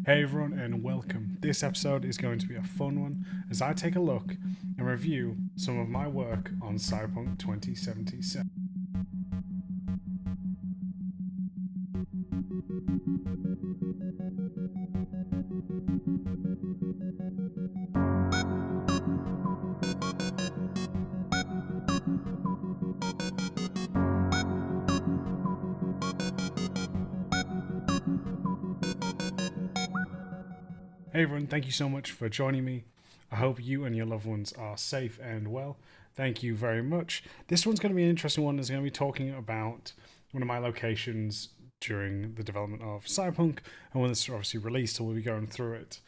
Hey everyone, and welcome. This episode is going to be a fun one as I take a look and review some of my work on Cyberpunk 2077. Hey everyone, thank you so much for joining me. I hope you and your loved ones are safe and well. Thank you very much. This one's going to be an interesting one. It's going to be talking about one of my locations during the development of Cyberpunk, and when it's obviously released, so we'll be going through it.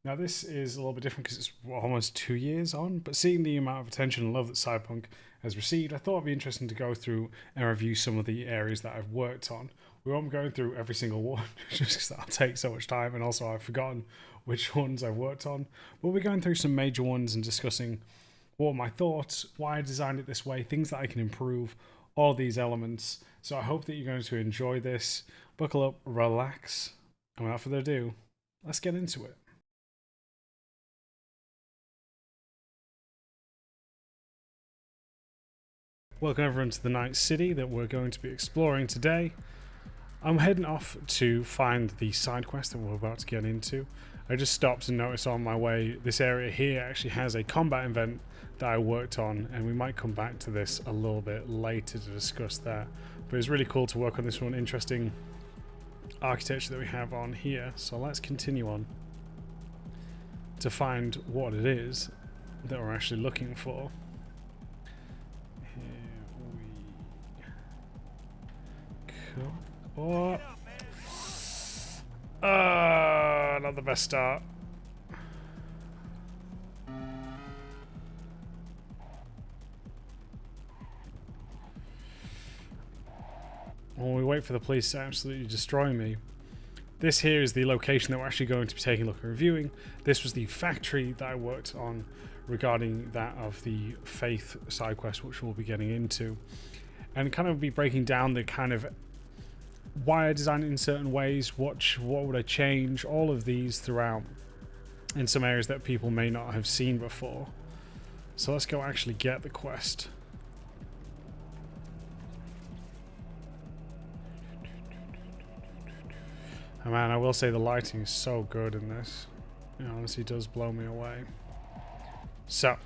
Now, this is a little bit different because it's almost 2 years on, but seeing the amount of attention and love that Cyberpunk has received, I thought it'd be interesting to go through and review some of the areas that I've worked on. We won't be going through every single one, just because that'll take so much time, and also I've forgotten which ones I've worked on. But we're going through some major ones and discussing what were my thoughts, why I designed it this way, things that I can improve, all these elements. So I hope that you're going to enjoy this. Buckle up, relax, and without further ado, let's get into it. Welcome everyone to the Night City that we're going to be exploring today. I'm heading off to find the side quest that we're about to get into. I just stopped and noticed on my way this area here actually has a combat event that I worked on, and we might come back to this a little bit later to discuss that. But it's really cool to work on this one, interesting architecture that we have on here. So let's continue on to find what it is that we're actually looking for. Oh, not the best start. While we wait for the police to absolutely destroy me. This here is the location that we're actually going to be taking a look and reviewing. This was the factory that I worked on regarding that of the Faith side quest, which we'll be getting into. And kind of be breaking down the kind of why I designed it in certain ways, what would I change, all of these throughout in some areas that people may not have seen before. So let's go actually get the quest. Oh man, I will say the lighting is so good in this. It honestly does blow me away. So,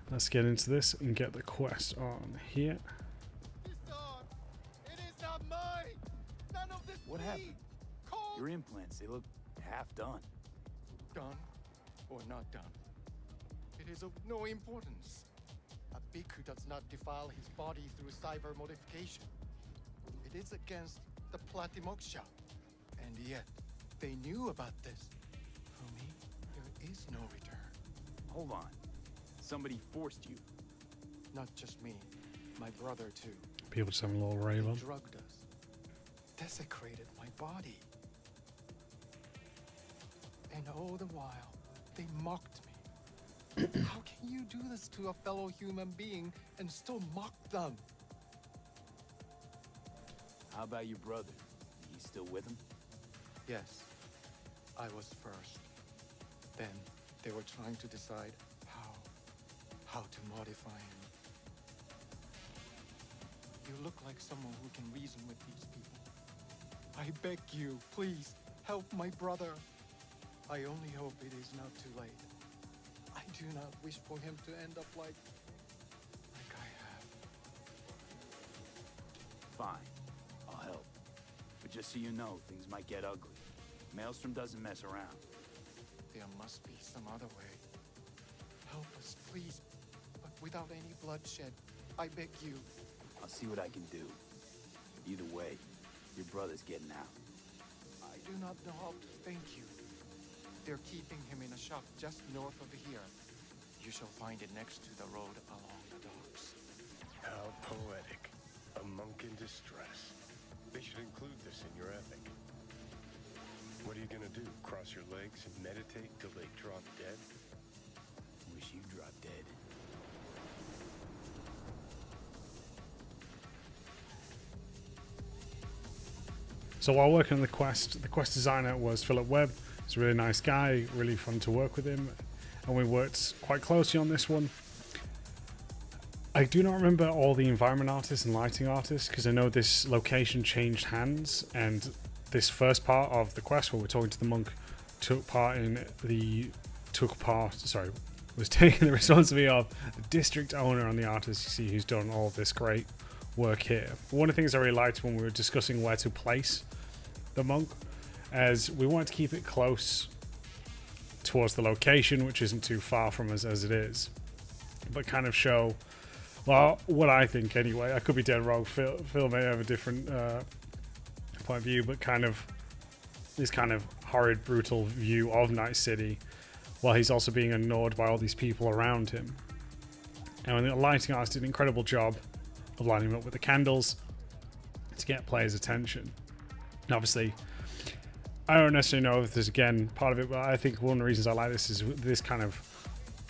let's get into this and get the quest on here. What happened? Your implants, they look half done. Done or not done, it is of no importance. A bhikkhu does not defile his body through cyber modification. It is against the Platimoksha, and yet they knew about this. For me, there is no return. Hold on. Somebody forced you. Not just me, my brother too. People just having a little rave on. They drugged us, desecrated my body. And all the while, they mocked me. How can you do this to a fellow human being and still mock them? How about your brother? You still with him? Yes, I was first. Then they were trying to decide how to modify him. You look like someone who can reason with these people. I beg you, please, help my brother. I only hope it is not too late. I do not wish for him to end up like I have. Fine. I'll help. But just so you know, things might get ugly. Maelstrom doesn't mess around. There must be some other way. Help us, please, but without any bloodshed. I beg you. I'll see what I can do. Either way, your brother's getting out. I do not know how to thank you. They're keeping him in a shop just north of here. You shall find it next to the road along the docks. How poetic. A monk in distress. They should include this in your epic. What are you gonna do? Cross your legs and meditate till they drop dead? Wish you dropped dead. So while working on the quest designer was Philip Webb. He's a really nice guy, really fun to work with him, and we worked quite closely on this one. I do not remember all the environment artists and lighting artists because I know this location changed hands, and this first part of the quest where we're talking to the monk was taking the responsibility of the district owner and the artist, you see, who's done all of this great work here. One of the things I really liked when we were discussing where to place the monk, as we wanted to keep it close towards the location, which isn't too far from us as it is, but kind of show, well, what I think anyway. I could be dead wrong. Phil may have a different point of view, but kind of this kind of horrid, brutal view of Night City, while he's also being ignored by all these people around him. And the lighting artist did an incredible job of lining him up with the candles to get players' attention. And obviously, I don't necessarily know if there's, again, part of it, but I think one of the reasons I like this is this kind of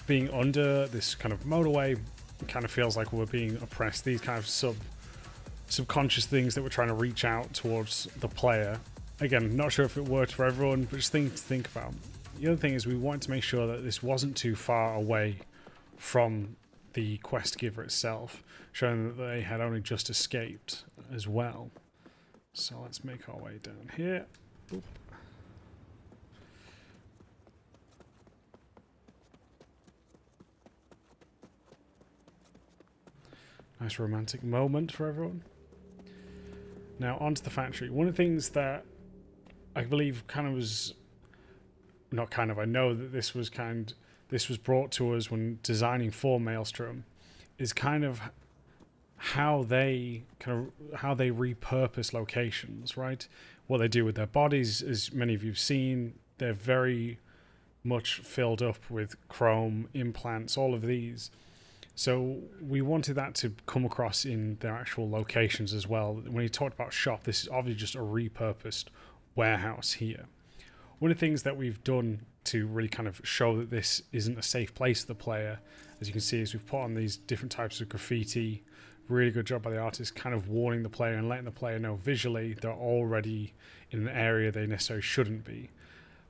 being under this kind of motorway. It kind of feels like we're being oppressed. These kind of subconscious things that we're trying to reach out towards the player. Again, not sure if it worked for everyone, but just things to think about. The other thing is we wanted to make sure that this wasn't too far away from the quest giver itself, showing that they had only just escaped as well. So let's make our way down here. Oop. Nice romantic moment for everyone. Now onto the factory. One of the things that I believe kind of was, not kind of, I know that this was brought to us when designing for Maelstrom, is kind of how they repurpose locations, right? What they do with their bodies, as many of you've seen, they're very much filled up with chrome, implants, all of these. So we wanted that to come across in their actual locations as well. When you talked about shop, this is obviously just a repurposed warehouse here. One of the things that we've done to really kind of show that this isn't a safe place for the player, as you can see, is we've put on these different types of graffiti. Really good job by the artist, kind of warning the player and letting the player know visually they're already in an area they necessarily shouldn't be.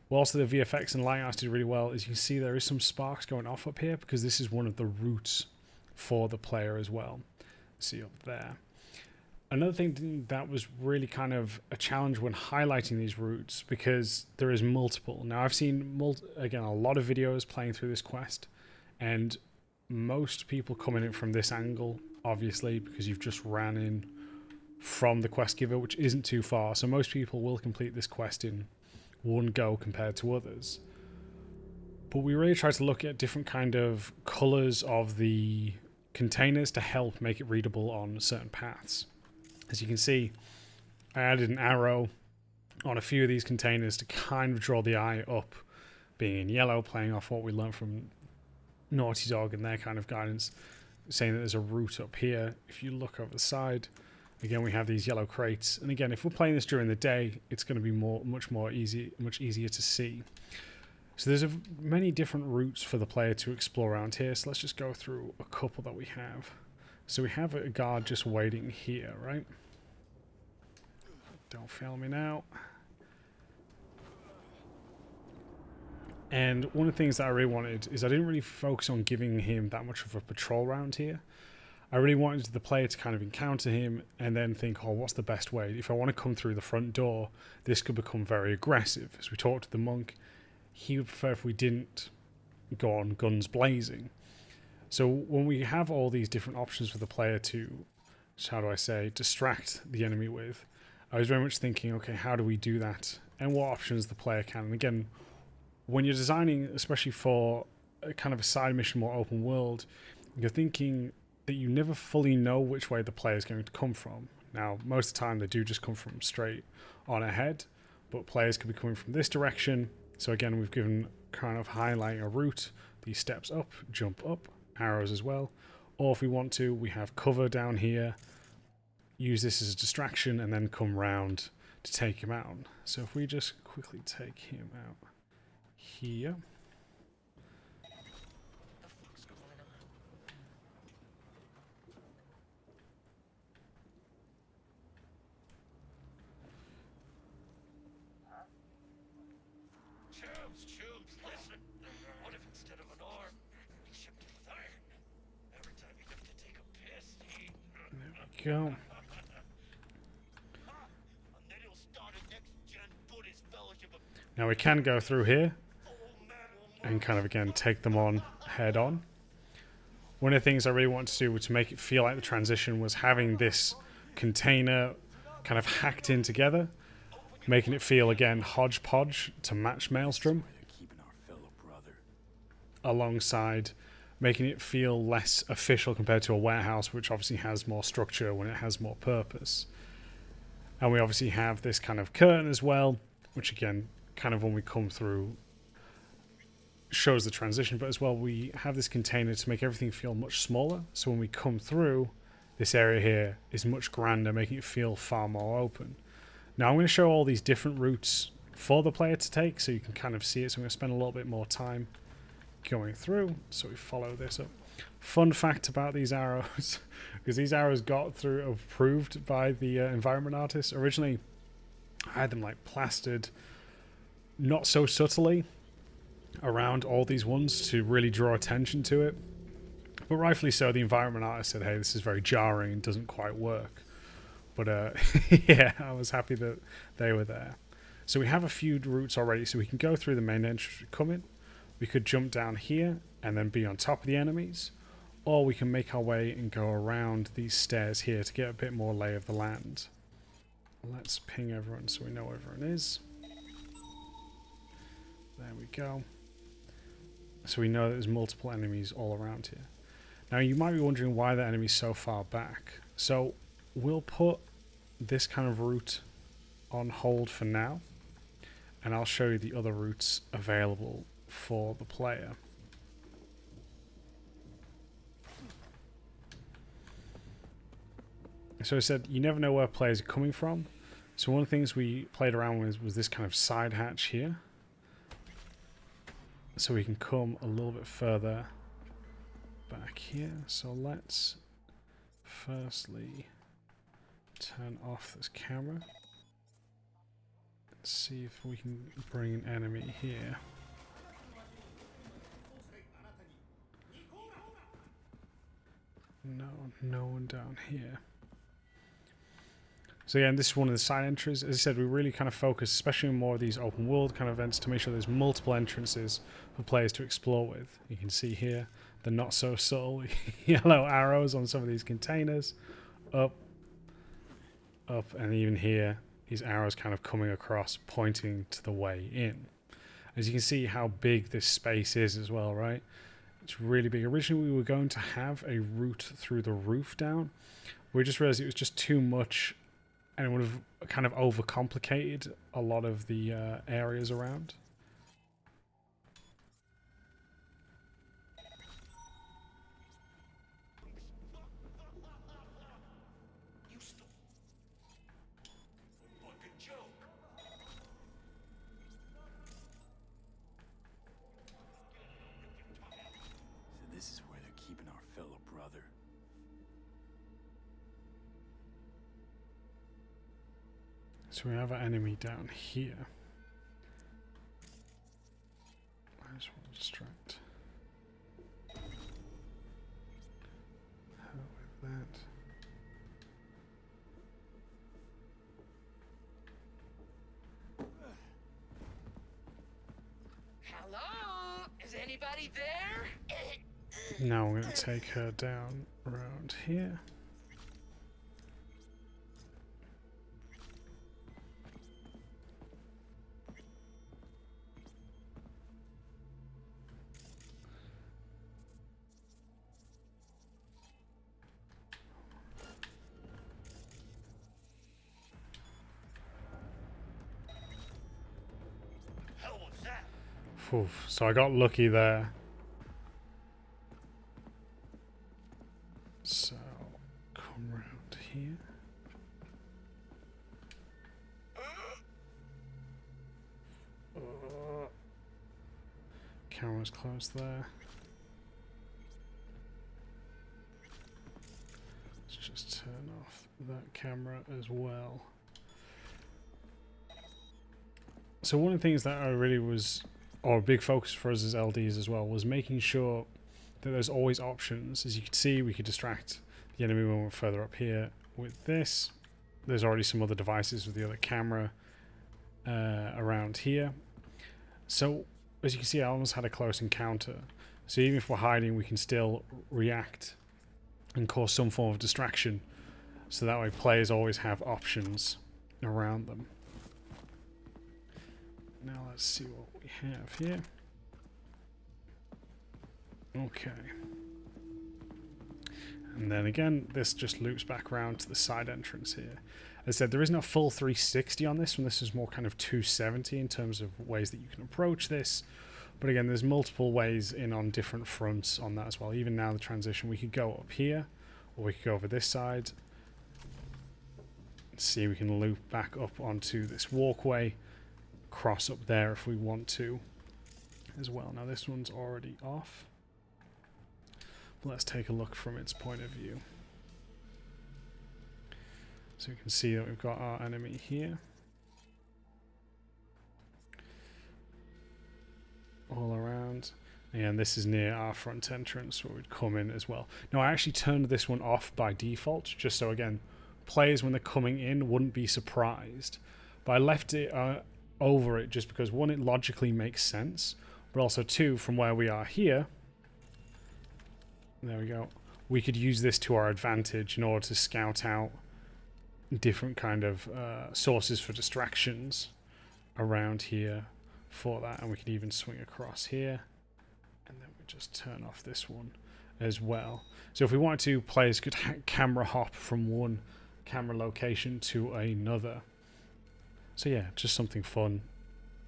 Well, also the VFX and lighting artist did really well. As you can see, there is some sparks going off up here because this is one of the routes for the player as well. See up there. Another thing that was really kind of a challenge when highlighting these routes, because there is multiple. Now I've seen again a lot of videos playing through this quest, and most people coming in from this angle, obviously, because you've just ran in from the quest giver, which isn't too far. So most people will complete this quest in one go compared to others. But we really try to look at different kind of colors of the containers to help make it readable on certain paths. As you can see, I added an arrow on a few of these containers to kind of draw the eye up, being in yellow, playing off what we learned from Naughty Dog and their kind of guidance, saying that there's a route up here. If you look over the side, again, we have these yellow crates. And again, if we're playing this during the day, it's going to be much easier to see. So there's many different routes for the player to explore around here. So let's just go through a couple that we have. So we have a guard just waiting here, right? Don't fail me now. And one of the things that I really wanted is I didn't really focus on giving him that much of a patrol round here. I really wanted the player to kind of encounter him and then think, oh, what's the best way? If I want to come through the front door, this could become very aggressive. As we talked to the monk, he would prefer if we didn't go on guns blazing. So when we have all these different options for the player to, how do I say, distract the enemy with, I was very much thinking, okay, how do we do that? And what options the player can. And again, when you're designing, especially for a kind of a side mission, more open world, you're thinking that you never fully know which way the player is going to come from. Now, most of the time they do just come from straight on ahead, but players could be coming from this direction. So again, we've given kind of highlighting a route, these steps up, jump up, arrows as well. Or if we want to, we have cover down here, use this as a distraction and then come round to take him out. So if we just quickly take him out here. Chubs, listen. What if instead of an arm, he shipped a thing? Every time he left to take a piss, he... There we go. And then he'll start a next-gen Buddhist fellowship of... Now we can go through here and kind of again take them on head on. One of the things I really wanted to do was to make it feel like the transition was having this container kind of hacked in together, making it feel again hodgepodge to match Maelstrom, They're keeping our fellow brother. alongside making it feel less official compared to a warehouse, which obviously has more structure when it has more purpose. And we obviously have this kind of curtain as well, which again, kind of when we come through, shows the transition, but as well we have this container to make everything feel much smaller. So when we come through, this area here is much grander, making it feel far more open. Now I'm going to show all these different routes for the player to take so you can kind of see it. So I'm going to spend a little bit more time going through. So we follow this up. Fun fact about these arrows, because these arrows got through approved by the environment artist. Originally I had them like plastered not so subtly around all these ones to really draw attention to it, but rightfully so. The environment artist said, hey, this is very jarring and doesn't quite work. But yeah, I was happy that they were there. So we have a few routes already, so we can go through the main entrance we come in. We could jump down here and then be on top of the enemies, or we can make our way and go around these stairs here to get a bit more lay of the land. Let's ping everyone so we know where everyone is. There we go. So we know that there's multiple enemies all around here. Now you might be wondering why the enemy's so far back. So we'll put this kind of route on hold for now, and I'll show you the other routes available for the player. So I said you never know where players are coming from. So one of the things we played around with was this kind of side hatch here. So we can come a little bit further back here. So let's firstly turn off this camera. Let's see if we can bring an enemy here. No one down here. So again, this is one of the side entries. As I said, we really kind of focus, especially on more of these open world kind of events, to make sure there's multiple entrances for players to explore with. You can see here the not so subtle yellow arrows on some of these containers. Up, and even here, these arrows kind of coming across, pointing to the way in. As you can see how big this space is as well, right? It's really big. Originally, we were going to have a route through the roof down. We just realized it was just too much, and it would have kind of overcomplicated a lot of the areas around. So this is where they're keeping our fellow brother. So we have an enemy down here. I just want to distract her with that. Hello? Is anybody there? Now I'm going to take her down around here. Hell was that? Oof, so I got lucky there. So, come around here. Camera's closed there. Let's just turn off that camera as well. So So one of the things that I really was, or a big focus for us as LDs as well, was making sure that there's always options. As you can see, we could distract the enemy when we're further up here with this. There's already some other devices with the other camera around here. So as you can see, I almost had a close encounter. So even if we're hiding, we can still react and cause some form of distraction. So that way players always have options around them. Now let's see what we have here. Okay. And then again, this just loops back around to the side entrance here. As I said, there isn't a full 360 on this one. This is more kind of 270 in terms of ways that you can approach this. But again, there's multiple ways in on different fronts on that as well. Even now the transition, we could go up here, or we could go over this side. See, we can loop back up onto this walkway, cross up there if we want to as well. Now this one's already off. Let's take a look from its point of view. So we can see that we've got our enemy here. All around. And this is near our front entrance where we'd come in as well. Now I actually turned this one off by default, just so again, players when they're coming in wouldn't be surprised. But I left it over it just because one, it logically makes sense, but also two, from where we are here, there we go, we could use this to our advantage in order to scout out different kind of sources for distractions around here for that. And we could even swing across here, and then we just turn off this one as well. So if we wanted to, players could camera hop from one camera location to another. So yeah, just something fun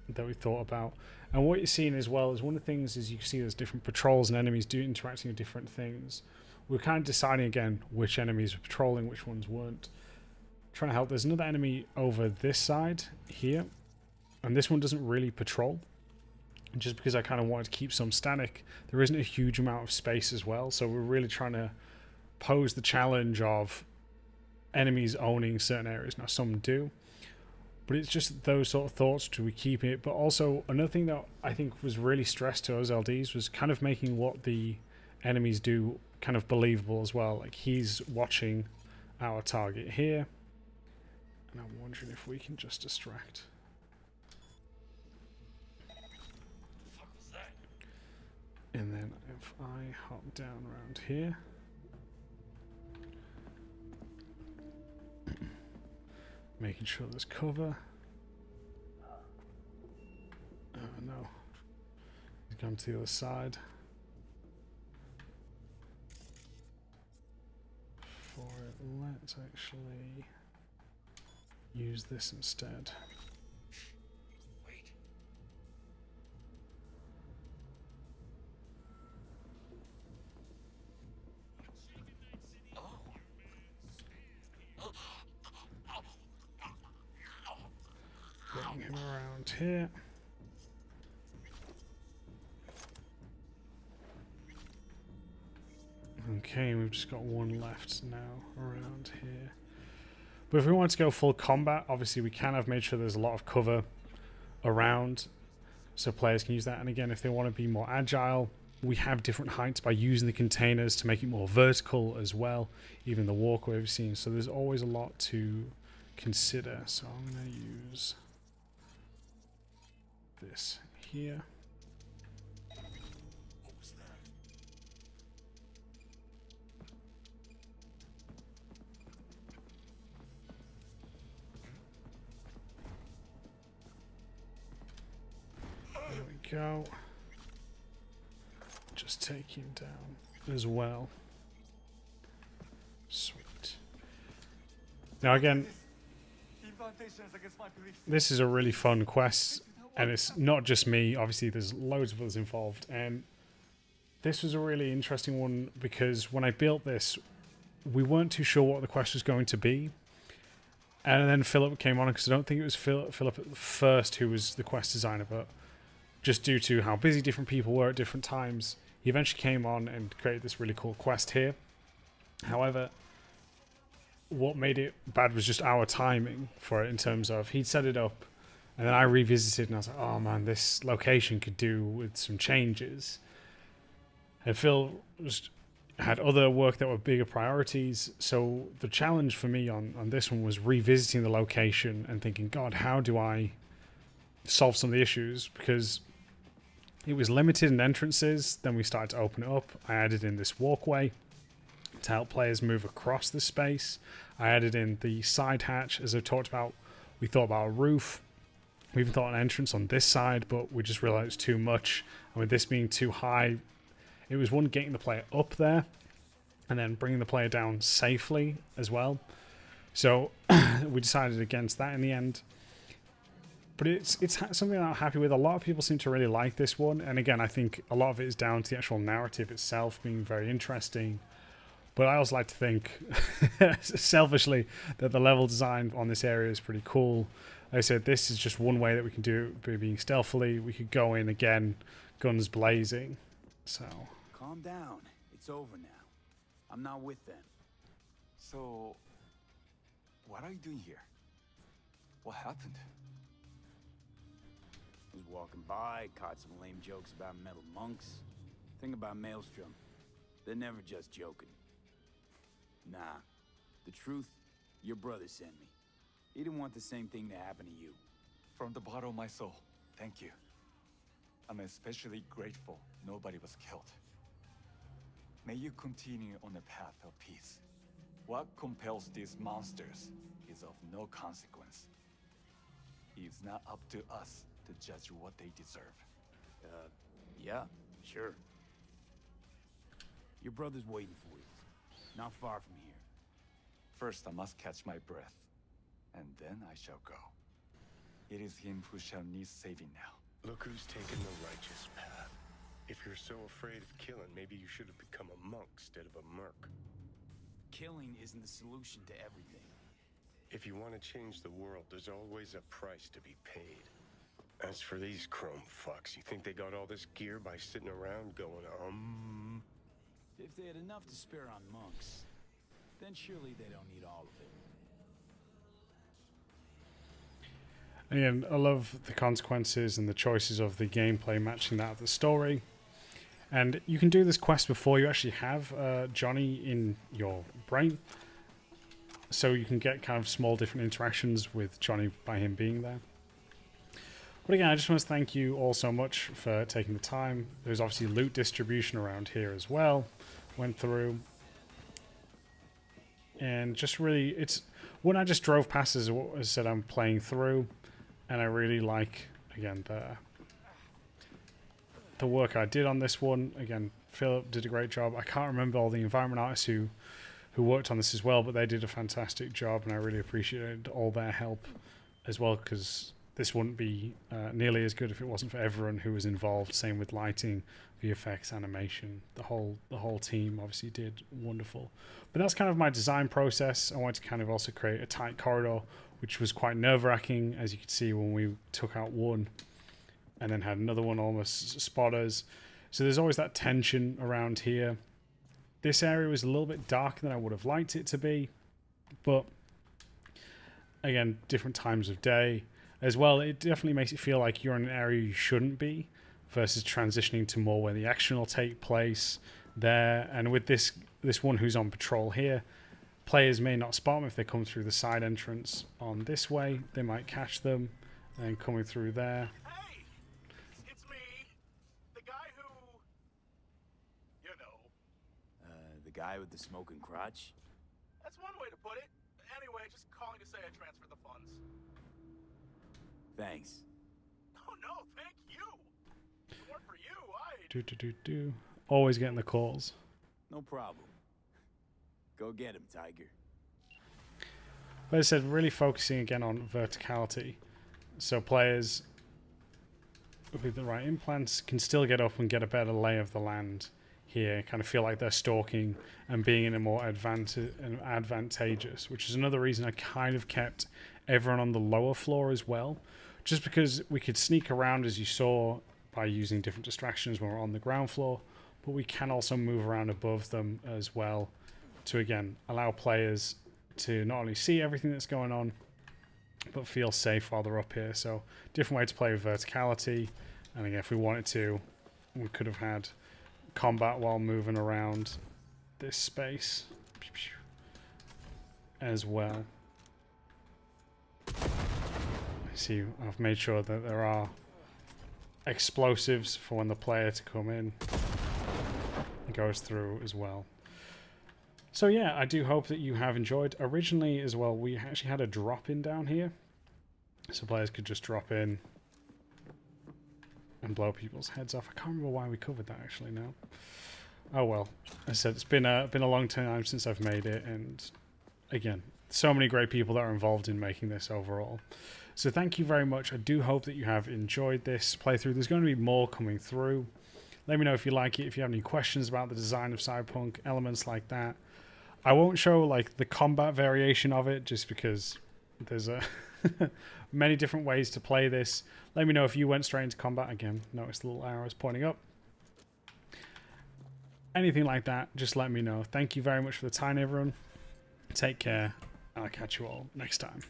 that we thought about. And what you're seeing as well is one of the things is you see there's different patrols and enemies interacting with different things. We're kind of deciding again which enemies were patrolling, which ones weren't. Trying to help. There's another enemy over this side here, and this one doesn't really patrol. Just because I kind of wanted to keep some static, there isn't a huge amount of space as well, so we're really trying to pose the challenge of enemies owning certain areas. Now some do, but it's just those sort of thoughts, do we keep it? But also another thing that I think was really stressed to us LDs was kind of making what the enemies do kind of believable as well. Like he's watching our target here, and I'm wondering if we can just distract. And then if I hop down around here, making sure there's cover. Oh no, he's gone to the other side. For it, let's actually use this instead. Bring him around here. Okay, we've just got one left now around here. But if we want to go full combat, obviously we can have made sure there's a lot of cover around so players can use that. And again, if they want to be more agile, we have different heights by using the containers to make it more vertical as well. Even the walkway we've seen. So there's always a lot to consider. So I'm going to use this here. There we go. Just take him down as well. Sweet. Now again, this is a really fun quest, and it's not just me. Obviously there's loads of us involved, and this was a really interesting one because when I built this, we weren't too sure what the quest was going to be. And then Philip came on, because I don't think it was Philip at first who was the quest designer, but just due to how busy different people were at different times, he eventually came on and created this really cool quest here. However, what made it bad was just our timing for it, in terms of he'd set it up And then I revisited and I was like, oh man, this location could do with some changes. And Phil had other work that were bigger priorities. So the challenge for me on this one was revisiting the location and thinking, God, how do I solve some of the issues? Because it was limited in entrances. Then we started to open it up. I added in this walkway to help players move across the space. I added in the side hatch, as I talked about. We thought about a roof. We even thought an entrance on this side, but we just realized it's too much. And with this being too high, it was one, getting the player up there and then bringing the player down safely as well. So we decided against that in the end. But it's something I'm happy with. A lot of people seem to really like this one. And again, I think a lot of it is down to the actual narrative itself being very interesting. But I also like to think, selfishly, that the level design on this area is pretty cool. Like I said, this is just one way that we can do it by being stealthily. We could go in again, guns blazing. So... Calm down. It's over now. I'm not with them. So, what are you doing here? What happened? Was walking by, caught some lame jokes about metal monks. Thing about Maelstrom, they're never just joking. Nah, the truth, your brother sent me. He didn't want the same thing to happen to you. From the bottom of my soul, thank you. I'm especially grateful nobody was killed. May you continue on the path of peace. What compels these monsters is of no consequence. It's not up to us to judge what they deserve. Yeah, sure. Your brother's waiting for you. Not far from here. First, I must catch my breath, and then I shall go. It is him who shall need saving now. Look who's taken the righteous path. If you're so afraid of killing, maybe you should have become a monk instead of a merc. Killing isn't the solution to everything. If you want to change the world, there's always a price to be paid. As for these chrome fucks, you think they got all this gear by sitting around going, If they had enough to spare on monks, then surely they don't need all of it. Again, I love the consequences and the choices of the gameplay matching that of the story. And you can do this quest before you actually have Johnny in your brain. So you can get kind of small different interactions with Johnny by him being there. But again, I just want to thank you all so much for taking the time. There's obviously loot distribution around here as well. Went through. And just really, it's... When I just drove past, as I said, I'm playing through. And I really like, again, the work I did on this one. Again, Philip did a great job. I can't remember all the environment artists who worked on this as well, but they did a fantastic job, and I really appreciated all their help as well, because this wouldn't be nearly as good if it wasn't for everyone who was involved. Same with lighting, VFX, animation. The whole team obviously did wonderful. But that's kind of my design process. I wanted to kind of also create a tight corridor, which was quite nerve-wracking, as you could see when we took out one and then had another one almost spot us. So there's always that tension around here. This area was a little bit darker than I would have liked it to be, but again, different times of day as well. It definitely makes it feel like you're in an area you shouldn't be, versus transitioning to more where the action will take place there. And with this one who's on patrol here, players may not spot them if they come through the side entrance on this way. They might catch them, and coming through there. Hey! It's me! The guy who... You know. The guy with the smoking crotch? That's one way to put it. Anyway, just calling to say I transferred the funds. Thanks. Oh no, thank you! If it weren't for you, I'd... Always getting the calls. No problem. Go get him, Tiger. But as I said, really focusing again on verticality. So players with the right implants can still get up and get a better lay of the land here. Kind of feel like they're stalking and being in a more advantageous, which is another reason I kind of kept everyone on the lower floor as well. Just because we could sneak around, as you saw, by using different distractions when we're on the ground floor. But we can also move around above them as well, to again allow players to not only see everything that's going on, but feel safe while they're up here. So different way to play with verticality. And again, if we wanted to, we could have had combat while moving around this space as well. See, I've made sure that there are explosives for when the player to come in goes through as well. So yeah, I do hope that you have enjoyed. Originally as well, we actually had a drop-in down here, so players could just drop in and blow people's heads off. I can't remember why we covered that actually now. Oh well, as I said, it's been a long time since I've made it, and again, so many great people that are involved in making this overall. So thank you very much. I do hope that you have enjoyed this playthrough. There's going to be more coming through. Let me know if you like it, if you have any questions about the design of Cyberpunk, elements like that. I won't show like the combat variation of it just because there's many different ways to play this. Let me know if you went straight into combat. Again, notice the little arrows pointing up. Anything like that, just let me know. Thank you very much for the time, everyone. Take care, and I'll catch you all next time.